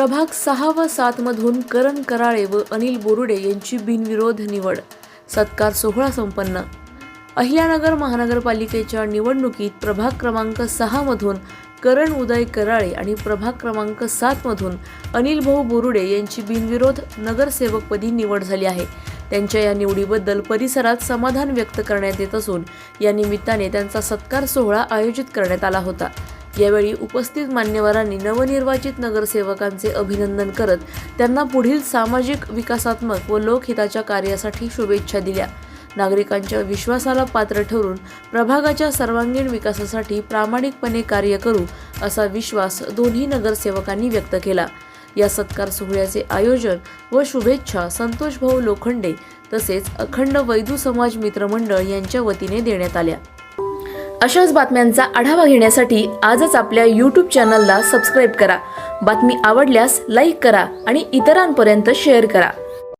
प्रभाग 6 व 7 मधून करण कराळे व अनिल बोरुडे यांची बिनविरोध निवड. सत्कार सोहळा संपन्न. अहिल्यानगर महानगरपालिकेच्या निवडणुकीत प्रभाग क्रमांक 6 मधून करण उदय कराळे आणि प्रभाग क्रमांक 7 मधून अनिल भाऊ बोरुडे यांची बिनविरोध नगरसेवकपदी निवड झाली आहे. त्यांच्या या निवडीबद्दल परिसरात समाधान व्यक्त करण्यात येत असून या निमित्ताने त्यांचा सत्कार सोहळा आयोजित करण्यात आला होता. यावेळी उपस्थित मान्यवरांनी नवनिर्वाचित नगरसेवकांचे अभिनंदन करत त्यांना पुढील सामाजिक, विकासात्मक व लोकहिताच्या कार्यासाठी शुभेच्छा दिल्या. नागरिकांच्या विश्वासाला पात्र ठरून प्रभागाच्या सर्वांगीण विकासासाठी प्रामाणिकपणे कार्य करू असा विश्वास दोन्ही नगरसेवकांनी व्यक्त केला. या सत्कार सोहळ्याचे आयोजन व शुभेच्छा संतोष भाऊ लोखंडे तसेच अखंड वैदू समाज मित्रमंडळ यांच्या वतीने देण्यात आल्या. अशाच बातम्यांचा आढावा घेण्यासाठी आजच आपल्या YouTube चॅनलला सबस्क्राईब करा. बातमी आवडल्यास लाईक करा आणि इतरांपर्यंत शेअर करा.